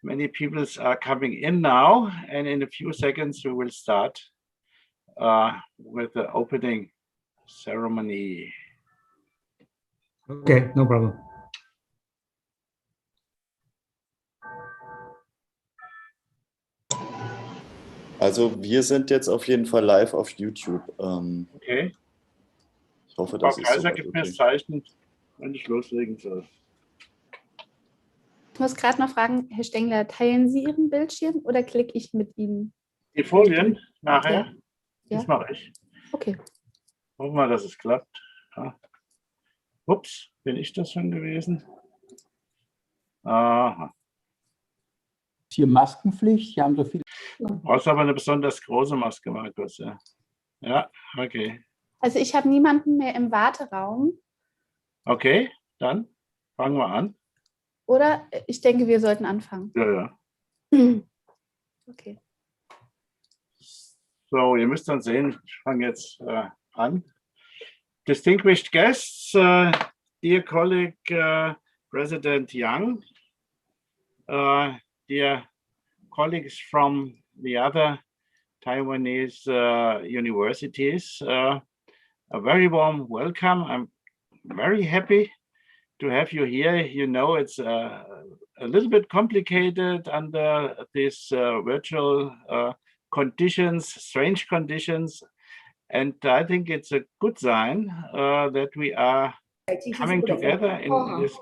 Many people are coming in now, and in a few seconds we will start with the opening ceremony. Okay, no problem. Also wir sind jetzt auf jeden Fall live auf YouTube. Okay. Ich hoffe, Frau das ist Kaiser gibt mir okay. das Zeichen, wenn ich loslegen soll. Ich muss gerade noch fragen, Herr Stengler, teilen Sie Ihren Bildschirm oder klicke ich mit Ihnen? Die Folien nachher? Ja. Das mache ich. Okay. Hoffen wir, dass es klappt. Ja. Ups, bin ich das schon gewesen? Aha. Hier Maskenpflicht, hier haben so viele. Du brauchst aber eine besonders große Maske, Markus. Ja, ja, okay. Also ich habe niemanden mehr im Warteraum. Okay, dann fangen wir an. Oder ich denke, wir sollten anfangen. Ja, ja. Okay. So, ihr müsst dann sehen, ich fange jetzt an. Distinguished guests, dear colleague, President Yang, dear colleagues from the other Taiwanese universities, a very warm welcome. I'm very happy to have you here. You know, it's a little bit complicated under these virtual conditions, strange conditions. And I think it's a good sign that we are coming together in this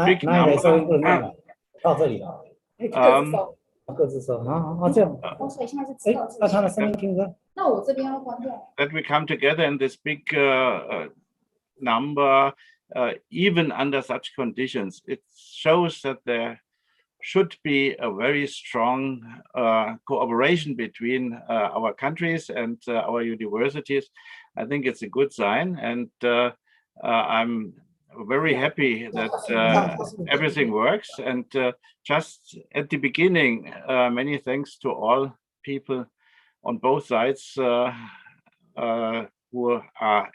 big number. That we come together in this big number, even under such conditions. It shows that there should be a very strong cooperation between our countries and our universities. I think it's a good sign, and I'm very happy that everything works. And just at the beginning, many thanks to all people on both sides who are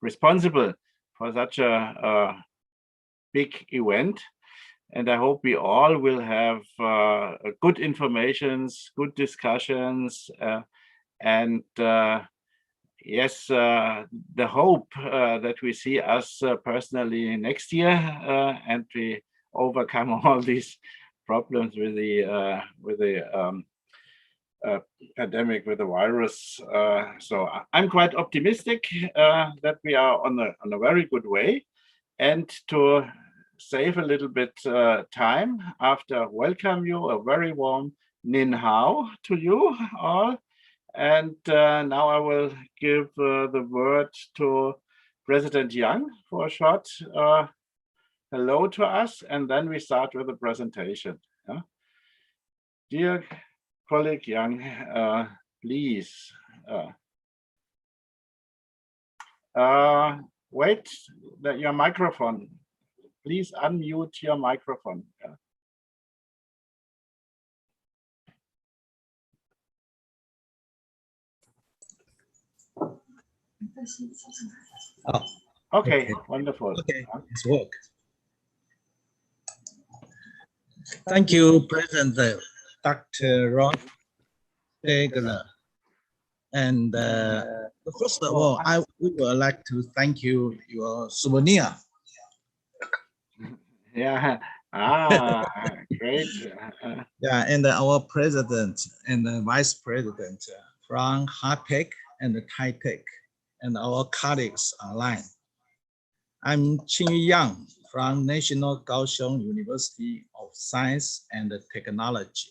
responsible for such a big event. And I hope we all will have good informations, good discussions, and yes, the hope that we see us personally next year and we overcome all these problems with the pandemic, with the virus. So I'm quite optimistic that we are on a very good way. And to save a little bit time, after welcome you, a very warm Nin Hao to you all. And now I will give the word to President Yang for a short hello to us, and then we start with the presentation. Yeah? Dear colleague Yang, please. Wait, your microphone. Please unmute your microphone. Yeah. Oh, okay, wonderful. Okay, it's work. Thank you, President Dr. Ron Stegler. And first of all, we would like to thank you your souvenir. Yeah, great. Yeah, and our president and the vice president from HAWtech and the TAItech and our colleagues online. I'm Qing Yang from National Kaohsiung University of Science and Technology,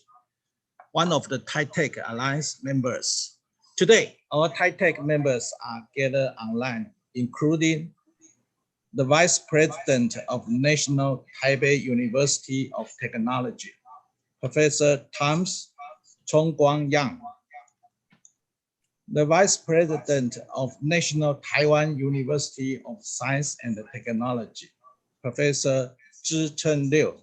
one of the TAItech Alliance members. Today, our TAItech members are gathered online, including the Vice President of National Taipei University of Technology, Professor Thomas Chongguang Yang, the Vice President of National Taiwan University of Science and Technology, Professor Zhicheng Liu,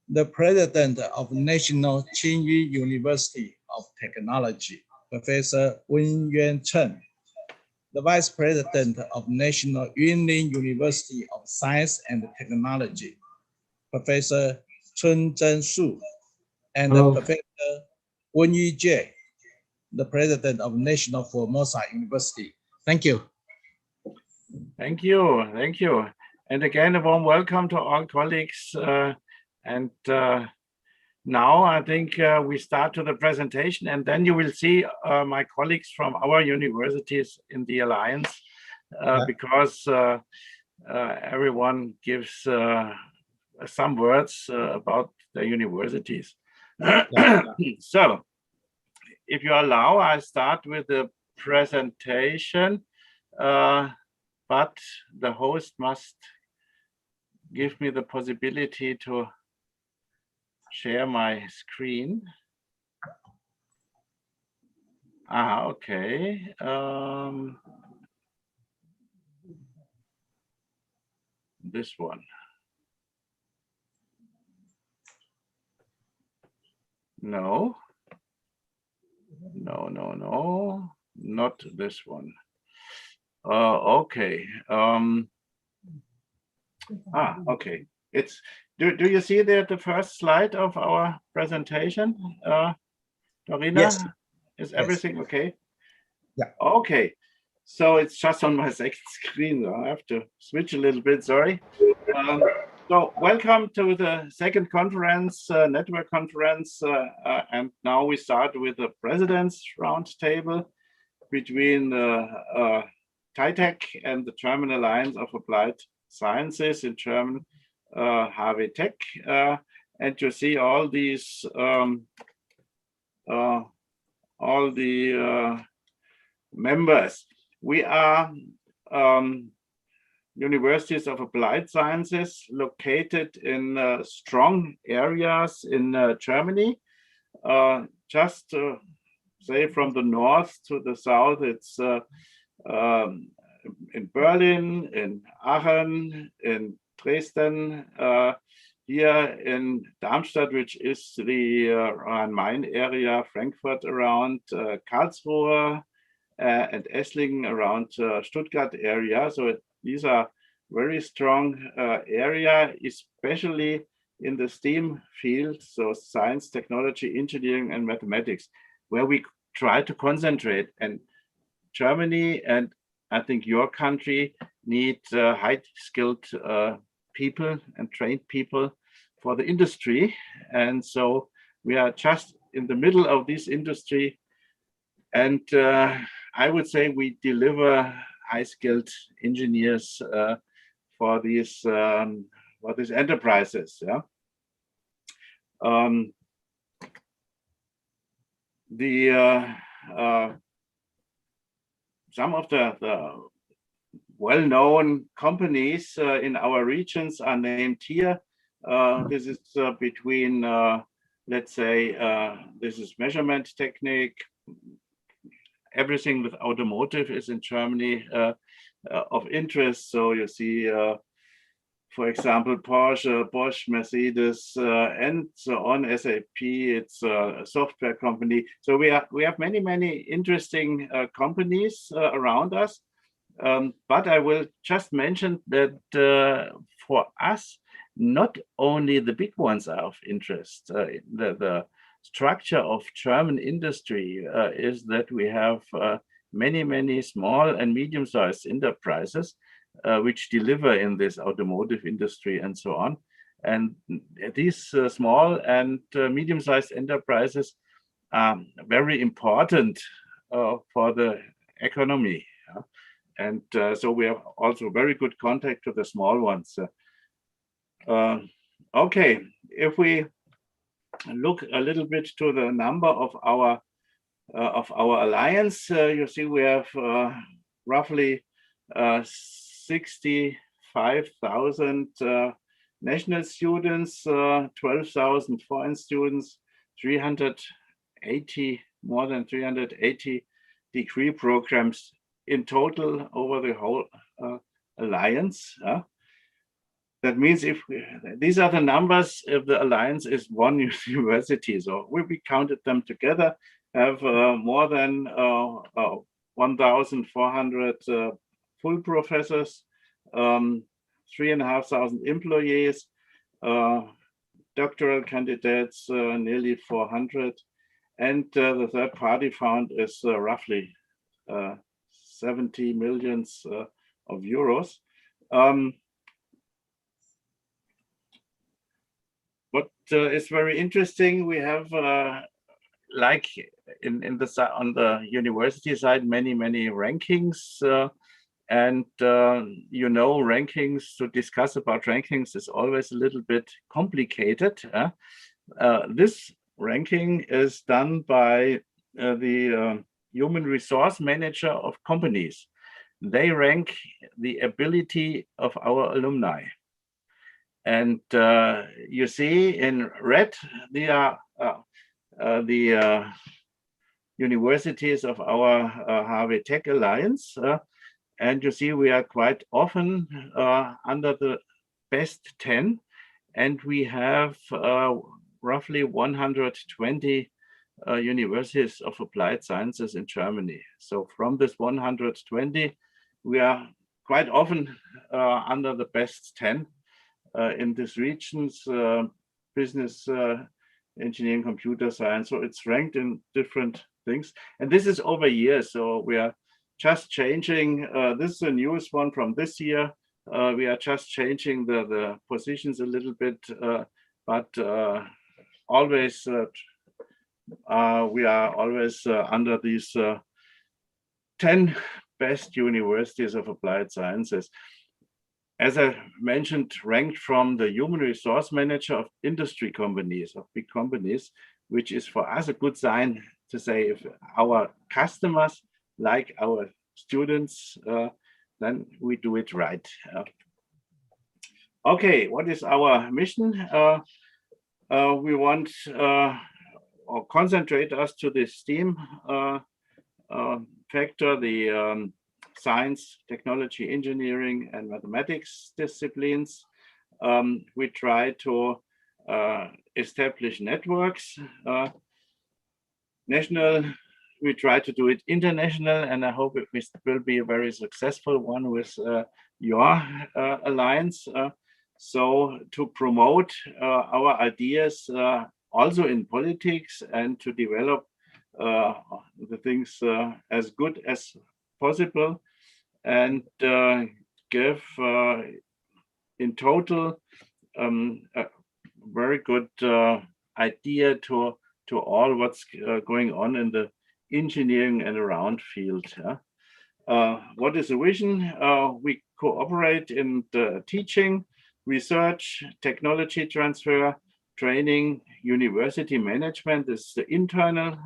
the President of National Tsinghua University of Technology, Professor Wen Yuan Chen, the Vice President of National Yunlin University of Science and Technology, Professor Chun Zhenshu, and Hello. Professor Wen Yujie, the president of National Formosa University. Thank you. Thank you. Thank you. And again, a warm welcome to all colleagues. Now I think we start to the presentation, and then you will see my colleagues from our universities in the Alliance, because everyone gives some words about the universities. So, if you allow, I start with the presentation, but the host must give me the possibility to share my screen. Okay. This one. No, not this one. Okay. Okay. It's do you see the first slide of our presentation, Dorina? Yes. Is everything okay? Yeah. Okay. So it's just on my second screen. So I have to switch a little bit. Sorry. So welcome to the second conference, network conference, and now we start with the President's Roundtable between TAItech and the German Alliance of Applied Sciences, in German HAWtech, and you see all these members. We are universities of applied sciences located in strong areas in Germany. Just say from the north to the south, it's in Berlin, in Aachen, in Dresden, here in Darmstadt, which is the Rhine-Main area, Frankfurt around Karlsruhe, and Esslingen around Stuttgart area. So these are very strong area, especially in the STEAM field, so science, technology, engineering, and mathematics, where we try to concentrate. And Germany, and I think your country, need high-skilled people and trained people for the industry. And so we are just in the middle of this industry. And I would say we deliver high-skilled engineers for these enterprises. Yeah. Some of the well-known companies in our regions are named here. This is between, let's say, this is measurement technique. Everything with automotive is in Germany of interest. So you see, for example, Porsche, Bosch, Mercedes, and so on. SAP, it's a software company. So we have many interesting companies around us. But I will just mention that for us, not only the big ones are of interest. The structure of German industry is that we have many small and medium-sized enterprises which deliver in this automotive industry and so on. And these small and medium-sized enterprises are very important for the economy. And so we have also very good contact to the small ones. Okay, if we look a little bit to the number of our alliance, you see we have roughly 65,000 national students, 12,000 foreign students, more than 380 degree programs in total over the whole alliance. That means these are the numbers, if the alliance is one university, so we counted them together, have more than 1,400 full professors, 3,500 employees, doctoral candidates, nearly 400. And the third party fund is roughly 70 millions of euros. What is very interesting, we have like on the university side, many rankings, and rankings, to discuss about rankings is always a little bit complicated. This ranking is done by the human resource manager of companies. They rank the ability of our alumni. And you see in red, they are the universities of our HAWtech Alliance. And you see we are quite often under the best 10. And we have roughly 120 universities of applied sciences in Germany. So from this 120, we are quite often under the best 10 in these regions, business, engineering, computer science. So it's ranked in different things. And this is over years. So we are just changing. This is a newest one from this year. We are just changing the positions a little bit, but always we are always under these 10 best universities of applied sciences. As I mentioned, ranked from the human resource manager of industry companies, of big companies, which is for us a good sign to say if our customers like our students, then we do it right. Okay, what is our mission? We want or concentrate us to the STEAM factor, the science, technology, engineering, and mathematics disciplines. We try to establish networks, national. We try to do it international, and I hope it will be a very successful one with your alliance. So to promote our ideas also in politics and to develop the things as good as possible, and give in total a very good idea to all what's going on in the engineering and around field. What is the vision? We cooperate in the teaching, research, technology transfer, training, university management. This is the internal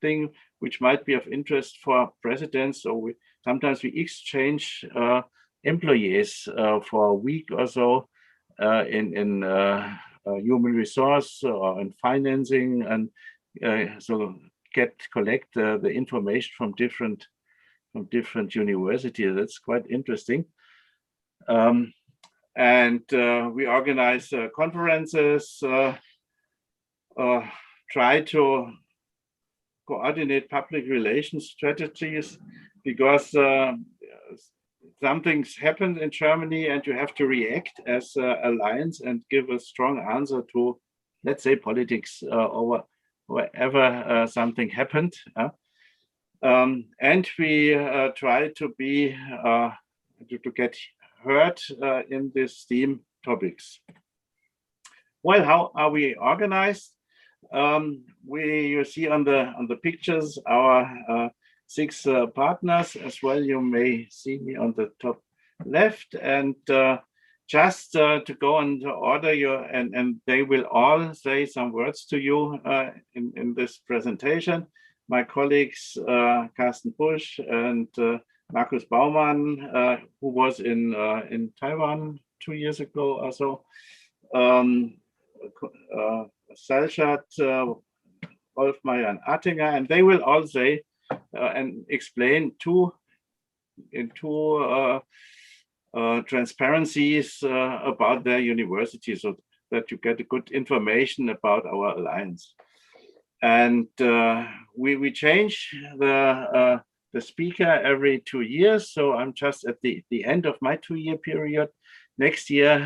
thing which might be of interest for presidents. So sometimes we exchange employees for a week or so in human resource or in financing, and so collect the information from different universities. That's quite interesting. And we organize conferences, try to coordinate public relations strategies, because something's happened in Germany and you have to react as an alliance and give a strong answer to, let's say, politics or wherever something happened. And we try to be to get heard in these STEAM topics. Well, how are we organized? You see on the pictures our 6 partners as well. You may see me on the top left, and just to go and order you, and they will all say some words to you in this presentation. My colleagues Carsten Busch and Markus Baumann, who was in Taiwan 2 years ago or so, Salchat, Wolfmeyer, and Attinger, and they will all say and explain in two transparencies about their university, so that you get a good information about our alliance. And we change the speaker every 2 years. So I'm just at the end of my 2-year period. next year,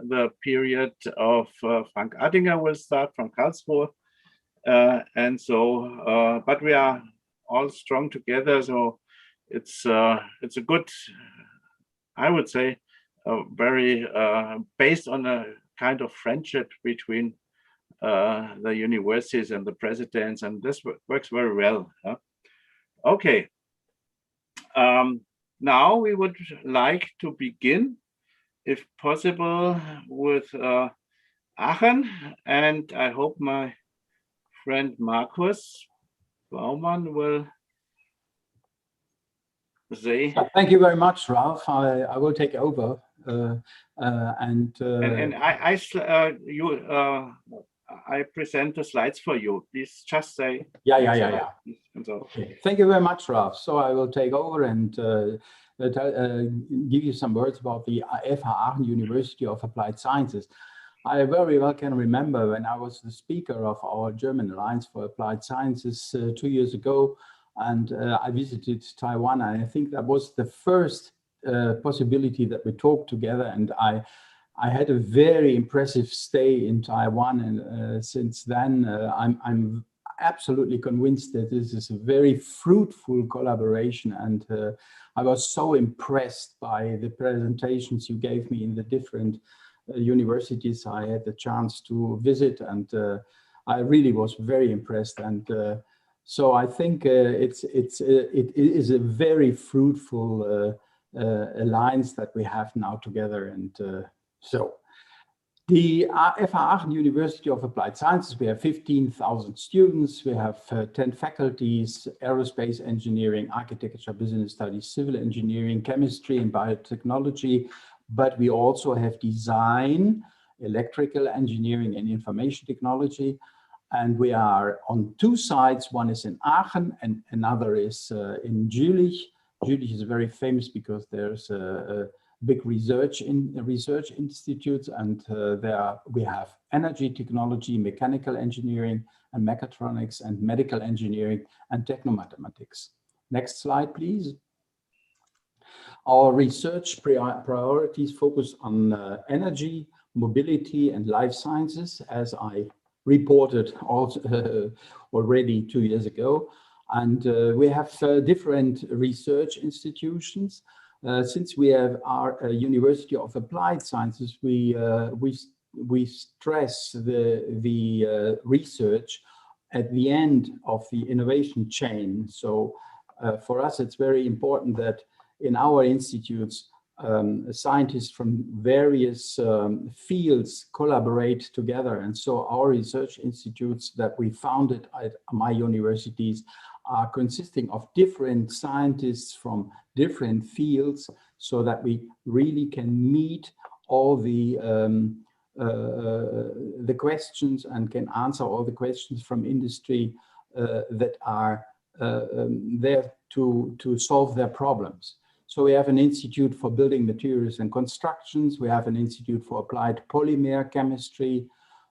the period of Frank Addinger will start from Karlsruhe. And so, but we are all strong together. So it's a good, I would say, very based on a kind of friendship between the universities and the presidents, and this works very well. Okay. Now we would like to begin, if possible, with Aachen, and I hope my friend Markus Baumann will say. Thank you very much, Ralph. I will take over, I present the slides for you. Please just say. Yeah. And so. Okay. Thank you very much, Ralph. So I will take over and give you some words about the FH Aachen University of Applied Sciences. I very well can remember when I was the speaker of our German Alliance for Applied Sciences 2 years ago, and I visited Taiwan. And I think that was the first possibility that we talked together, and I had a very impressive stay in Taiwan, and since then I'm absolutely convinced that this is a very fruitful collaboration, and I was so impressed by the presentations you gave me in the different universities I had the chance to visit, and I really was very impressed. And so I think it is a very fruitful alliance that we have now together. And so the FH Aachen University of Applied Sciences, we have 15,000 students, we have 10 faculties: aerospace engineering, architecture, business studies, civil engineering, chemistry and biotechnology. But we also have design, electrical engineering and information technology. And we are on two sides. One is in Aachen and another is in Jülich. Jülich is very famous because there's a big research institutes, and there we have energy technology, mechanical engineering and mechatronics, and medical engineering and technomathematics. Next slide, please. Our research priorities focus on energy, mobility and life sciences, as I reported also, already 2 years ago. And we have different research institutions. Since we have our University of Applied Sciences, we stress the research at the end of the innovation chain. So for us, it's very important that in our institutes, scientists from various fields collaborate together. And so our research institutes that we founded at my universities are consisting of different scientists from different fields, so that we really can meet all the questions and can answer all the questions from industry that are there to solve their problems. So we have an institute for building materials and constructions. We have an institute for applied polymer chemistry,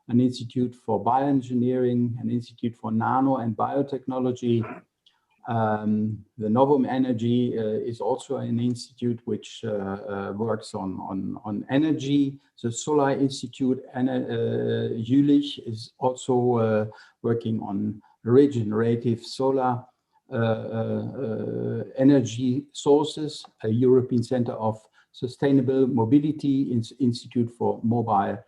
an institute for bioengineering, an institute for nano and biotechnology. The Novum Energy is also an institute which works on energy. The Solar Institute Jülich is also working on regenerative solar energy sources. A European Center of Sustainable Mobility Institute for Mobile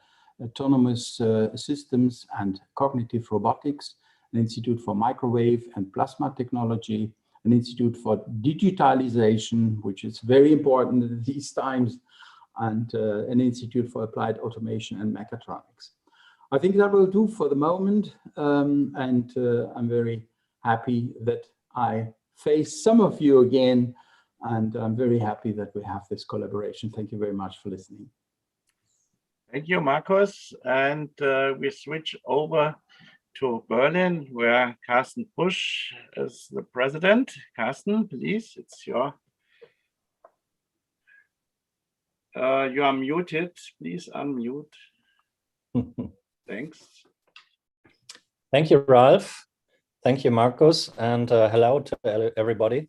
Autonomous Systems and Cognitive Robotics, an Institute for Microwave and Plasma Technology, an Institute for Digitalization, which is very important in these times, and an Institute for Applied Automation and Mechatronics. I think that will do for the moment, and I'm very happy that I face some of you again, and I'm very happy that we have this collaboration. Thank you very much for listening. Thank you, Markus. And we switch over to Berlin, where Carsten Pusch is the president. Carsten, please, it's your. You are muted. Please unmute. Thanks. Thank you, Ralph. Thank you, Markus, and hello to everybody.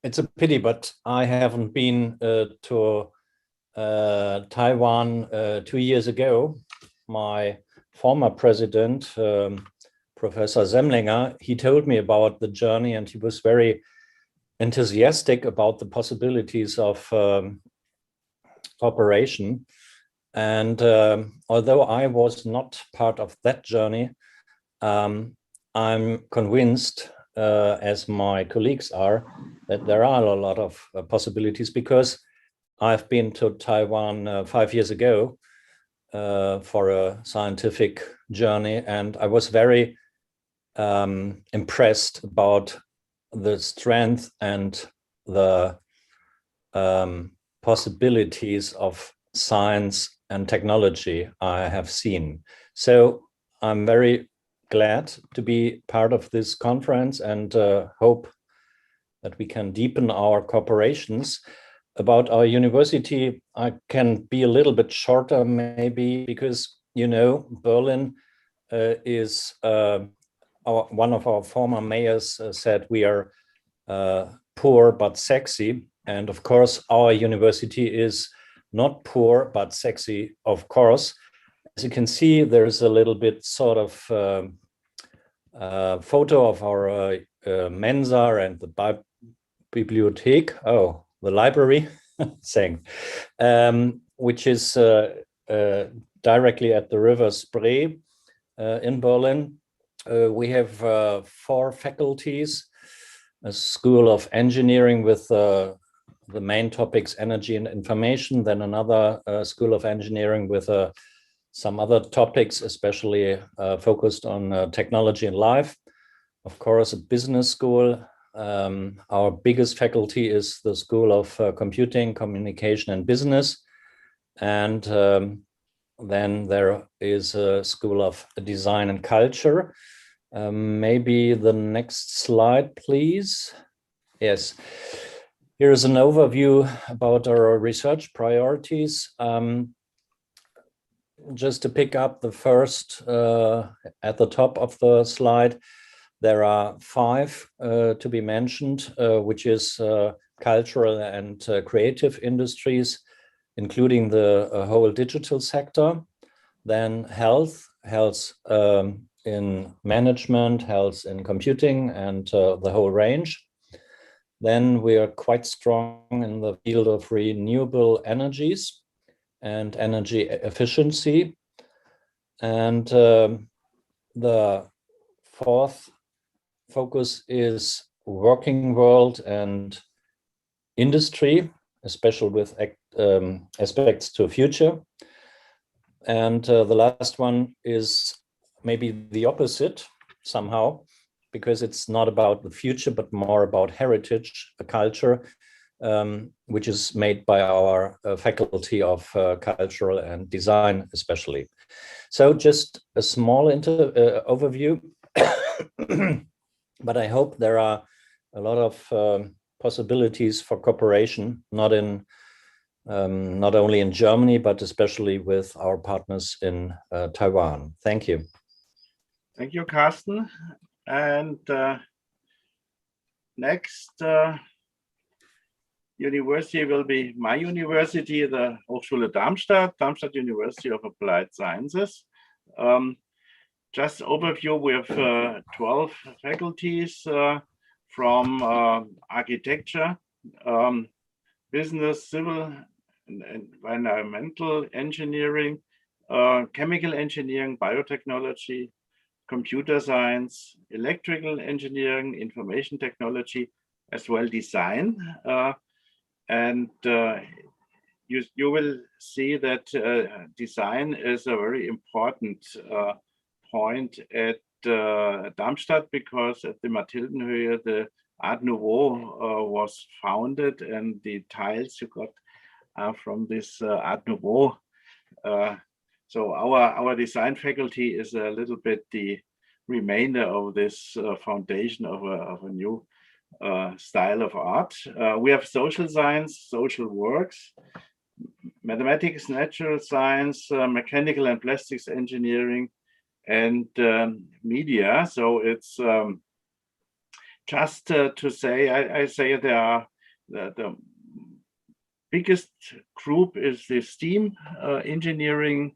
it's a pity, but I haven't been to Taiwan 2 years ago. My former president, Professor Semlinger, he told me about the journey, and he was very enthusiastic about the possibilities of cooperation. And although I was not part of that journey, I'm convinced, as my colleagues are, that there are a lot of possibilities, because I've been to Taiwan 5 years ago for a scientific journey, and I was very impressed about the strength and the possibilities of science and technology I have seen. So I'm very glad to be part of this conference, and hope that we can deepen our cooperations. About our university, I can be a little bit shorter maybe, because, you know, Berlin is one of our former mayors said we are poor but sexy. And of course, our university is not poor but sexy, of course. As you can see, there's a little bit sort of photo of our Mensa and the Bibliothek, the library, saying, which is directly at the River Spree in Berlin. We have 4 faculties, a School of Engineering with the main topics energy and information, then another School of Engineering with some other topics, especially focused on technology and life. Of course, a business school. Our biggest faculty is the School of Computing, Communication and Business. And then there is a School of Design and Culture. Maybe the next slide, please. Yes. Here is an overview about our research priorities. Just to pick up the first at the top of the slide, there are 5 to be mentioned, which is cultural and creative industries, including the whole digital sector. Then health in management, health in computing, and the whole range. Then we are quite strong in the field of renewable energies and energy efficiency. And the 4th focus is working world and industry, especially with aspects to future. And the last one is maybe the opposite somehow, because it's not about the future, but more about heritage, the culture, which is made by our faculty of cultural and design, especially. So just a small overview, but I hope there are a lot of possibilities for cooperation, not only in Germany, but especially with our partners in Taiwan. Thank you. Thank you, Carsten. And next university will be my university, the Hochschule Darmstadt, Darmstadt University of Applied Sciences. Just overview, we have 12 faculties from architecture, business, civil and environmental engineering, chemical engineering, biotechnology, computer science, electrical engineering, information technology, as well design. And you will see that design is a very important point at Darmstadt, because at the Mathildenhöhe, the Art Nouveau was founded, and the tiles you got from this Art Nouveau. So our design faculty is a little bit the remainder of this foundation of a new style of art. We have social science, social works, mathematics, natural science, mechanical and plastics engineering, and media. So it's just to say, I say there are the biggest group is the STEAM, engineering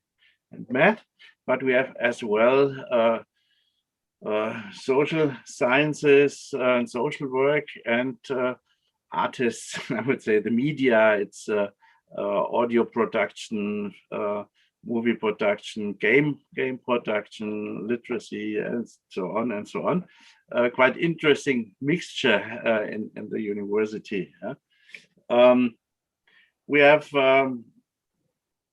and math, but we have as well social sciences and social work and artists. I would say the media, it's audio production, movie production, game production, literacy, and so on and so on. Quite interesting mixture in the university. We have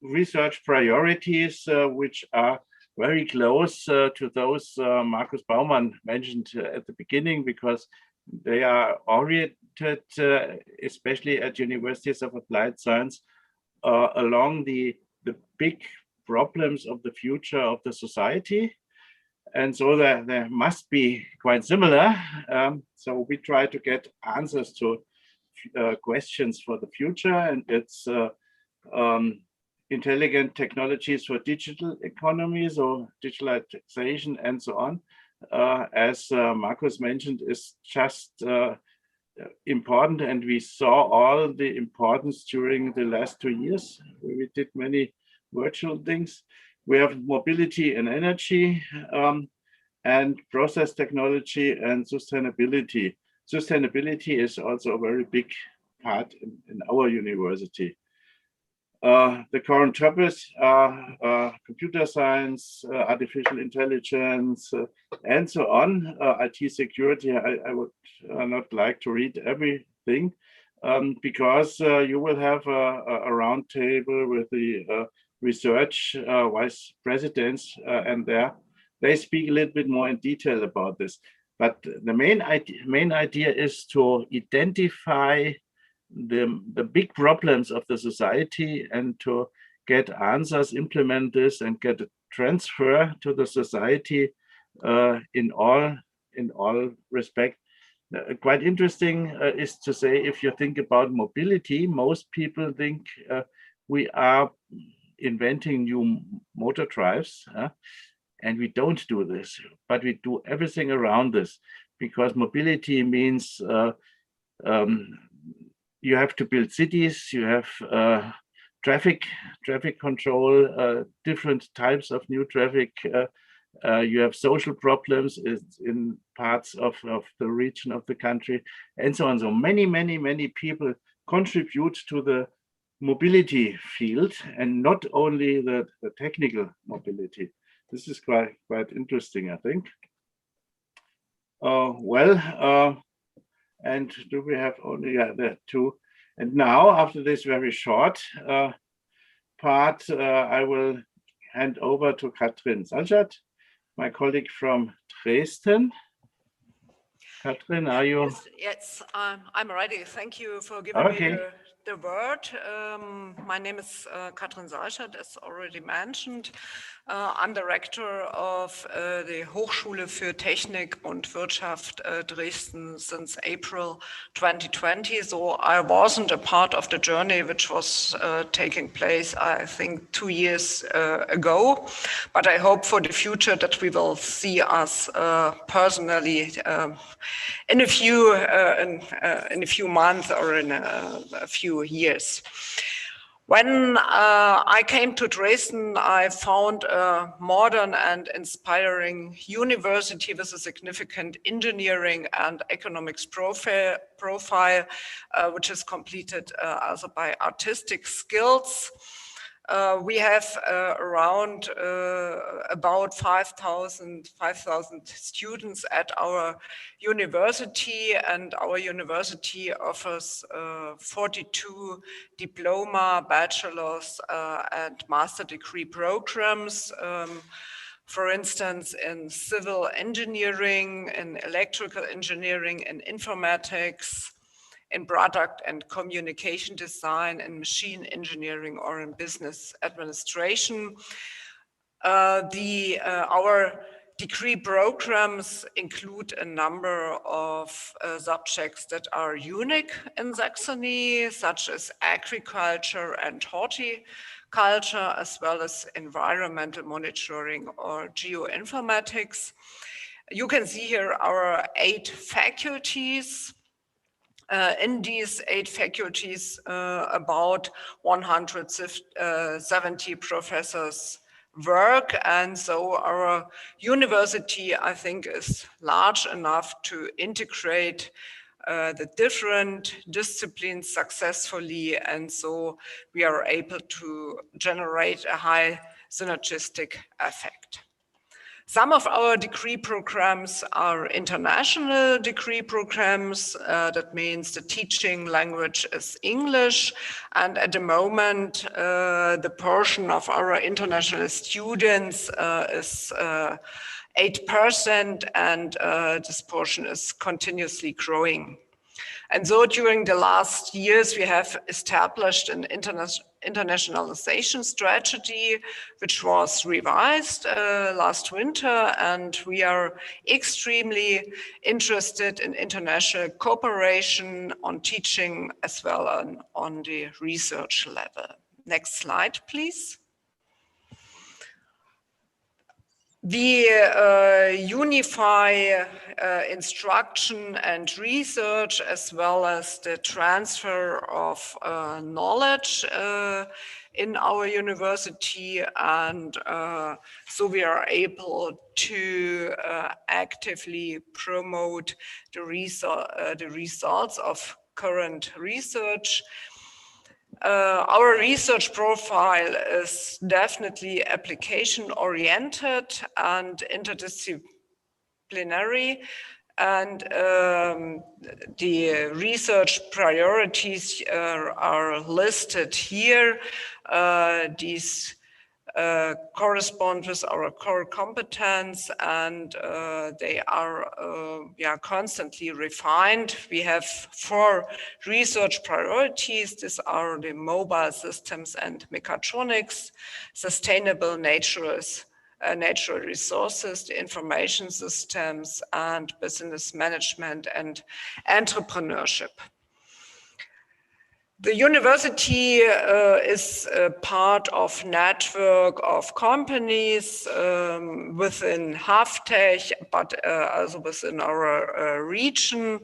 research priorities which are very close to those Markus Baumann mentioned at the beginning, because they are oriented, especially at universities of applied science, along the big problems of the future of the society. And so there must be quite similar. So we try to get answers to questions for the future, and it's intelligent technologies for digital economies or digitalization and so on. As Markus mentioned, is just important, and we saw all the importance during the last 2 years. We did many virtual things. We have mobility and energy, and process technology and sustainability. Sustainability is also a very big part in our university. The current topics are computer science, artificial intelligence, and so on. IT security, I would not like to read everything, because you will have a round table with the research vice presidents, and they speak a little bit more in detail about this. But the main idea is to identify the big problems of the society and to get answers, implement this, and get a transfer to the society in all respect. Quite interesting is to say, if you think about mobility, most people think we are inventing new motor drives, and we don't do this, but we do everything around this, because mobility means you have to build cities, you have traffic control, different types of new traffic, you have social problems in parts of the region of the country, and so on. So many people contribute to the mobility field, and not only the technical mobility. This is quite interesting, I think. And do we have only the two? And now, after this very short part, I will hand over to Katrin Zarcher, my colleague from Dresden. Katrin, are you? Yes, I'm ready. Thank you for giving me the word. My name is Katrin Zarcher, as already mentioned. I'm director of the Hochschule für Technik und Wirtschaft Dresden since April 2020. So I wasn't a part of the journey which was taking place, I think, 2 years ago. But I hope for the future that we will see us personally in a few months or in a few years. When I came to Dresden, I found a modern and inspiring university with a significant engineering and economics profile, which is completed also by artistic skills. We have around about 5,000 students at our university, and our university offers 42 diploma, bachelor's, and master degree programs. For instance, in civil engineering, in electrical engineering, in informatics, in product and communication design, in machine engineering, or in business administration. Our degree programs include a number of subjects that are unique in Saxony, such as agriculture and horticulture, as well as environmental monitoring or geoinformatics. You can see here our 8 faculties. In these 8 faculties, about 170 professors work, and so our university, I think, is large enough to integrate the different disciplines successfully, and so we are able to generate a high synergistic effect. Some of our degree programs are international degree programs. That means the teaching language is English. And at the moment, the portion of our international students is 8%, and this portion is continuously growing. And so during the last years, we have established an internationalization strategy, which was revised last winter, and we are extremely interested in international cooperation on teaching as well as on the research level. Next slide, please. We unify instruction and research as well as the transfer of knowledge in our university, and so we are able to actively promote the results of current research. Our research profile is definitely application-oriented and interdisciplinary, and the research priorities are listed here. These correspond with our core competence, and they are constantly refined. We have 4 research priorities. These are the mobile systems and mechatronics, sustainable natural resources, the information systems, and business management and entrepreneurship. The university is a part of network of companies within HAWtech, but also within our region.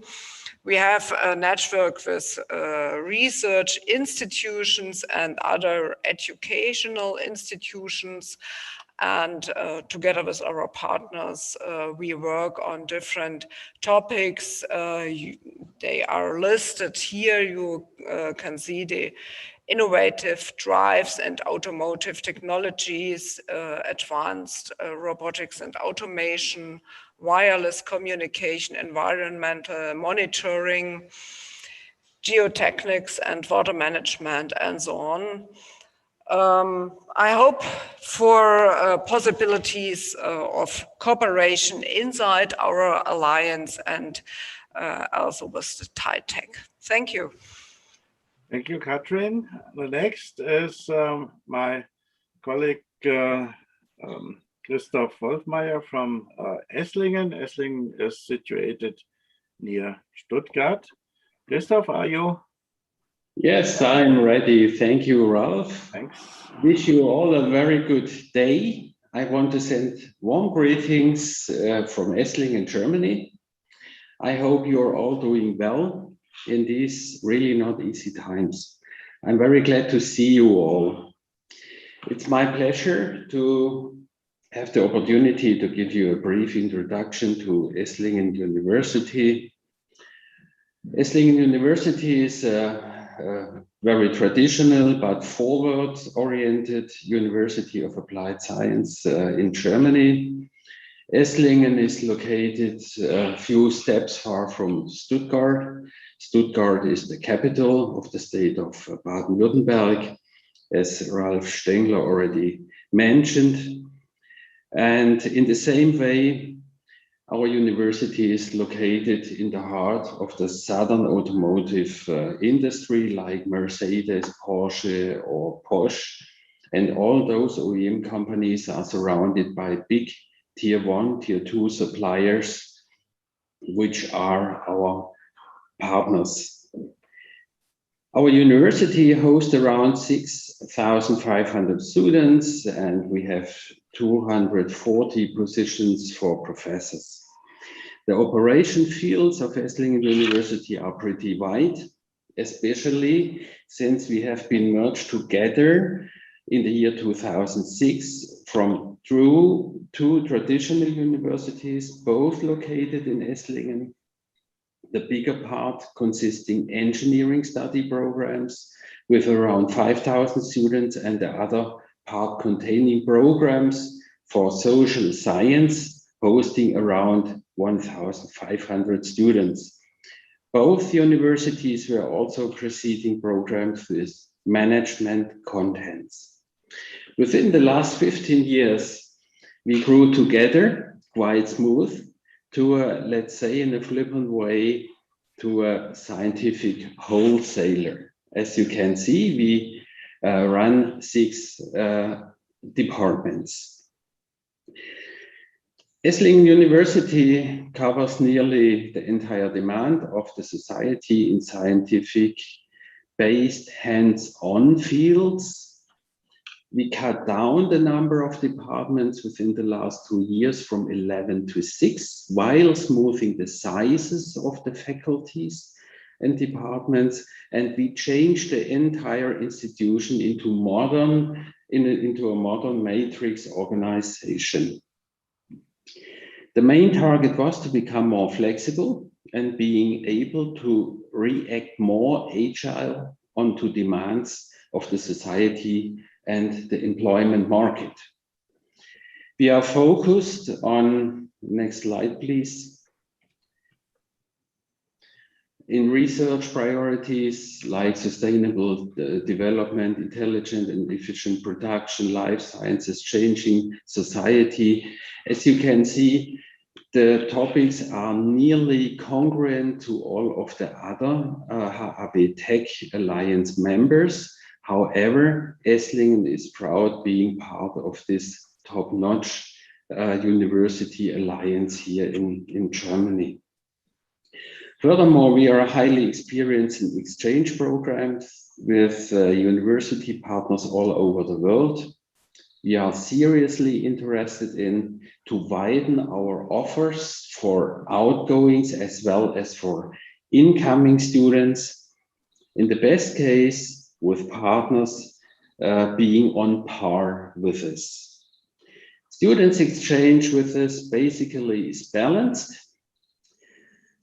We have a network with research institutions and other educational institutions. And together with our partners, we work on different topics. They are listed here. You can see the innovative drives and automotive technologies, advanced robotics and automation, wireless communication, environmental monitoring, geotechnics and water management, and so on. I hope for possibilities of cooperation inside our alliance and also with the TAItech. Thank you. Thank you, Katrin. The next is my colleague Christoph Wolfmeier from Esslingen. Esslingen is situated near Stuttgart. Christoph, are you? Yes, I'm ready. Thank you, Ralph. Thanks. Wish you all a very good day. I want to send warm greetings from Esslingen, Germany. I hope you're all doing well in these really not easy times. I'm very glad to see you all. It's my pleasure to have the opportunity to give you a brief introduction to Esslingen University. Esslingen University is a very traditional but forward-oriented University of Applied Science in Germany. Esslingen is located a few steps far from Stuttgart. Stuttgart is the capital of the state of Baden-Württemberg, as Ralph Stengler already mentioned. And in the same way, our university is located in the heart of the southern automotive industry, like Mercedes, Porsche, or Bosch. And all those OEM companies are surrounded by big Tier 1, Tier 2 suppliers, which are our partners. Our university hosts around 6,500 students, and we have 240 positions for professors. The operation fields of Esslingen University are pretty wide, especially since we have been merged together in the year 2006 from two traditional universities, both located in Esslingen. The bigger part consisting engineering study programs with around 5,000 students, and the other part containing programs for social science, hosting around 1,500 students. Both universities were also proceeding programs with management contents. Within the last 15 years, we grew together quite smooth to let's say in a flippant way, to a scientific wholesaler. As you can see, we run 6 departments. Esslingen University covers nearly the entire demand of the society in scientific-based hands-on fields. We cut down the number of departments within the last 2 years from 11 to 6, while smoothing the sizes of the faculties and departments, and we changed the entire institution into a modern matrix organization. The main target was to become more flexible and being able to react more agile onto demands of the society and the employment market. We are focused on, next slide please, in research priorities like sustainable development, intelligent and efficient production, life sciences, changing society. As you can see, the topics are nearly congruent to all of the other HAWtech Alliance members. However, Esslingen is proud being part of this top-notch university alliance here in Germany. Furthermore, we are highly experienced in exchange programs with university partners all over the world. We are seriously interested in to widen our offers for outgoings as well as for incoming students. In the best case, with partners being on par with us. Students exchange with us basically is balanced.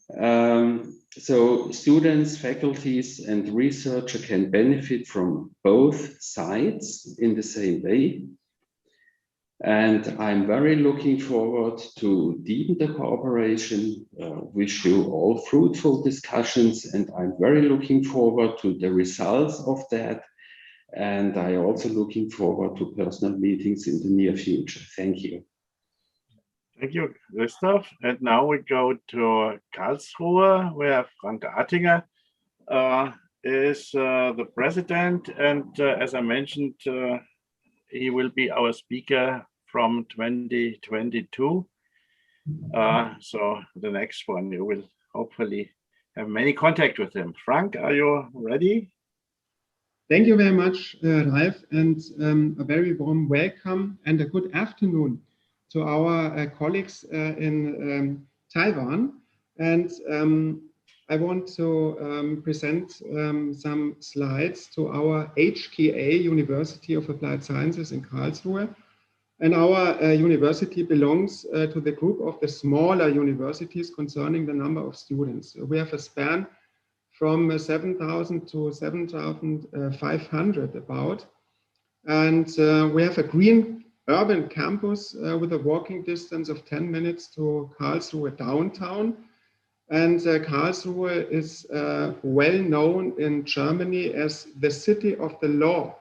So students, faculties, and researcher can benefit from both sides in the same way. And I'm very looking forward to deepen the cooperation. Wish you all fruitful discussions, and I'm very looking forward to the results of that. And I also looking forward to personal meetings in the near future. Thank you. Thank you, Christoph. And now we go to Karlsruhe, where Frank Attinger is the president. And as I mentioned, he will be our speaker from 2022. So the next one, you will hopefully have many contact with him. Frank, are you ready? Thank you very much, Ralf, and a very warm welcome and a good afternoon to our colleagues in Taiwan. And I want to present some slides to our HKA, University of Applied Sciences in Karlsruhe. And our university belongs to the group of the smaller universities concerning the number of students. We have a span from 7,000 to 7,500 about. And we have a green urban campus with a walking distance of 10 minutes to Karlsruhe downtown. And Karlsruhe is well known in Germany as the city of the law,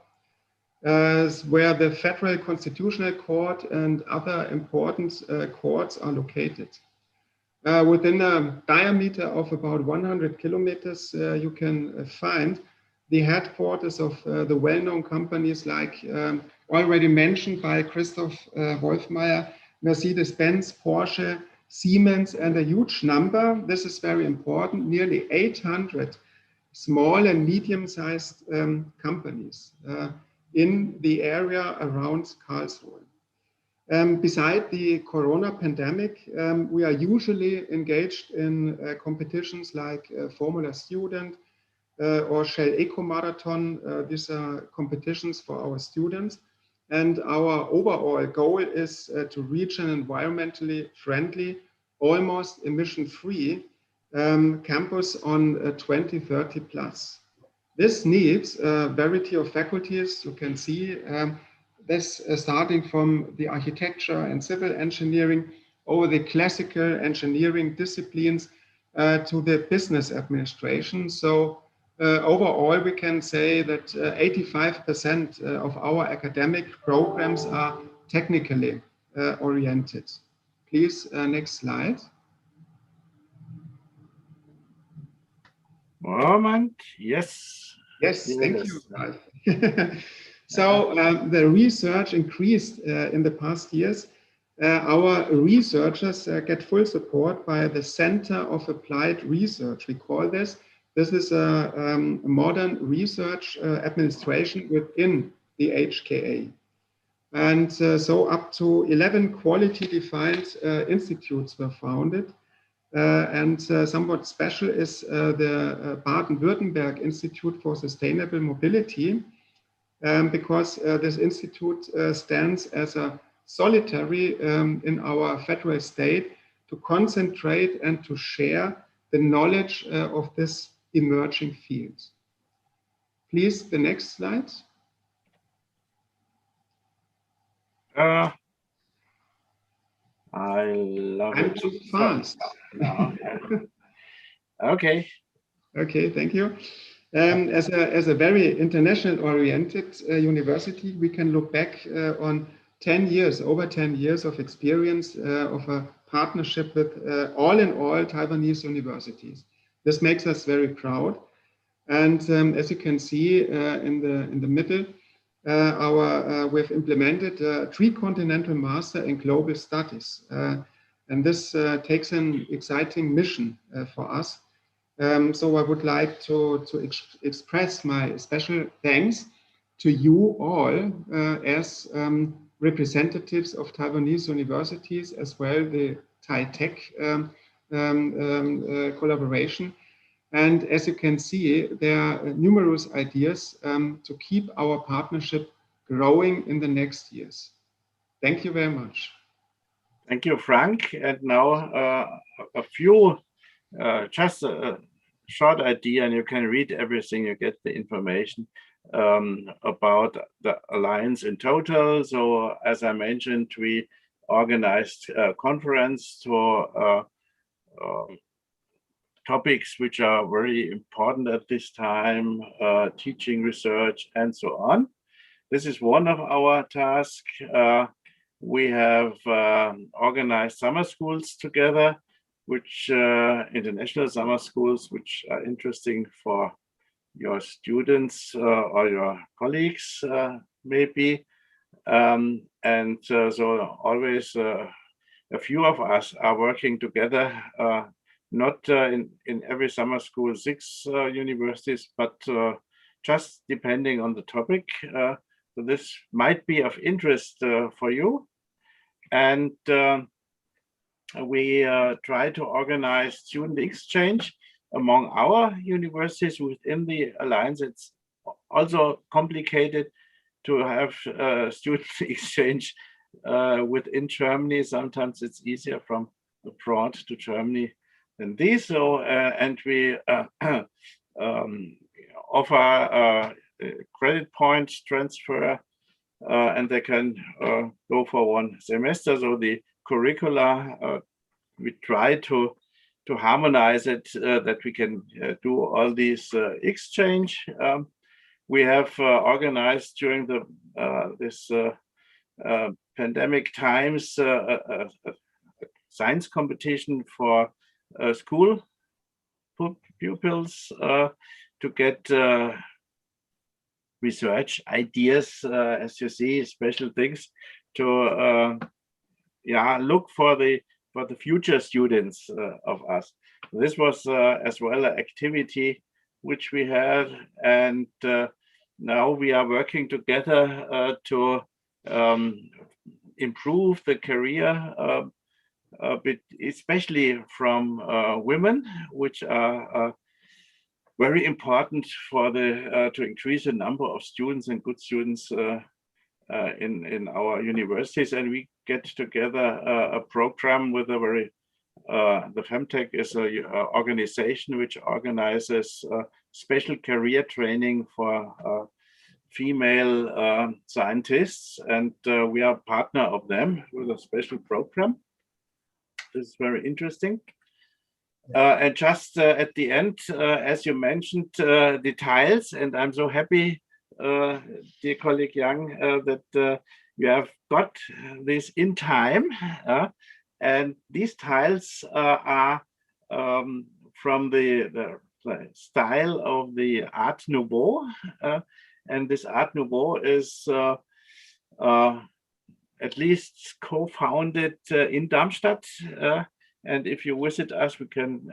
where the Federal Constitutional Court and other important courts are located. Within a diameter of about 100 kilometers, you can find the headquarters of the well-known companies like already mentioned by Christoph Wolfmeier, Mercedes-Benz, Porsche, Siemens, and a huge number, this is very important, nearly 800 small and medium-sized companies in the area around Karlsruhe. Beside the Corona pandemic, we are usually engaged in competitions like Formula Student or Shell Eco Marathon. These are competitions for our students. And our overall goal is to reach an environmentally friendly, almost emission-free campus on 2030 plus. This needs a variety of faculties. You can see this starting from the architecture and civil engineering over the classical engineering disciplines to the business administration. So overall, we can say that 85% of our academic programs are technically oriented. Please, next slide. Moment, yes. Yes, thank you, Ralph. So the research increased in the past years. Our researchers get full support by the Center of Applied Research. We call this. This is a modern research administration within the HKA. And so up to 11 quality-defined institutes were founded. And somewhat special is the Baden-Württemberg Institute for Sustainable Mobility, because this institute stands as a solitary in our federal state to concentrate and to share the knowledge of this emerging field. Please, the next slide. I love I'm it. too fast. No. Okay. Okay, thank you. As a very international oriented university, we can look back on 10 years, over 10 years of experience of a partnership with all in all Taiwanese universities. This makes us very proud. And as you can see in the middle, we've implemented a 3-continental master in global studies. And this takes an exciting mission for us. So I would like to express my special thanks to you all as representatives of Taiwanese universities, as well the TAItech collaboration. And as you can see, there are numerous ideas to keep our partnership growing in the next years. Thank you very much. Thank you, Frank. And now a few, just a short idea, and you can read everything, you get the information about the Alliance in total. So as I mentioned, we organized a conference to topics which are very important at this time, teaching, research, and so on. This is one of our tasks. We have organized summer schools together, which international summer schools, which are interesting for your students or your colleagues, maybe. So always a few of us are working together, not in every summer school 6 universities, but just depending on the topic. So this might be of interest for you. And we try to organize student exchange among our universities within the Alliance. It's also complicated to have student exchange within Germany. Sometimes it's easier from abroad to Germany than this. So, and we offer credit points transfer, and they can go for 1 semester. So the curricula, we try to harmonize it, that we can do all these exchange. We have organized during the this pandemic times a science competition for school pupils to get research ideas, as you see, special things to look for the future students of us. This was as well an activity which we had, and now we are working together to improve the career, but especially from women, which are very important for the to increase the number of students and good students in our universities. And we get together a program with a very the HAWtech is an organization which organizes special career training for female scientists, and we are partner of them with a special program. This is very interesting. And just at the end, as you mentioned, the tiles, and I'm so happy, dear colleague Young, that you have got this in time. And these tiles are from the style of the Art Nouveau. And this Art Nouveau is at least co-founded in Darmstadt. And if you visit us, we can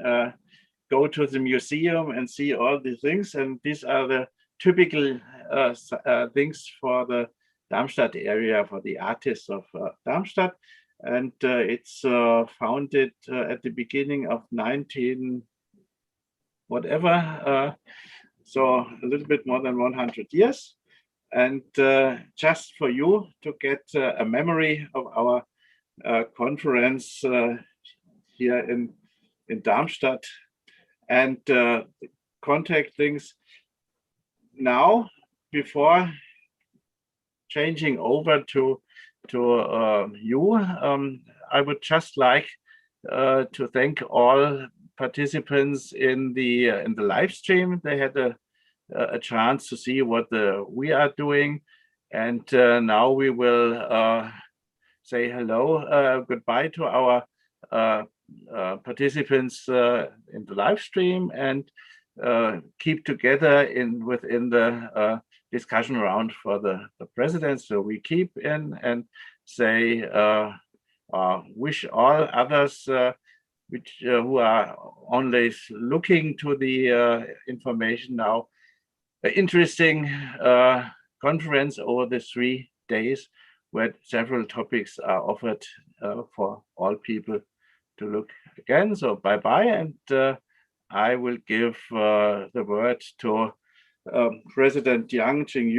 go to the museum and see all the things. And these are the typical things for the Darmstadt area, for the artists of Darmstadt. And it's founded at the beginning of 19 whatever, so a little bit more than 100 years. And just for you to get a memory of our conference here in Darmstadt, and contact things now before changing over to you. I would just like to thank all participants in the live stream. They had a chance to see what we are doing, and now we will say hello, goodbye to our participants in the live stream, and keep together within the discussion round for the president. So we keep in and say, wish all others who are only looking to the information now, an interesting conference over the 3 days, where several topics are offered for all people to look again. So bye-bye, and I will give the word to President Yang Qingyu.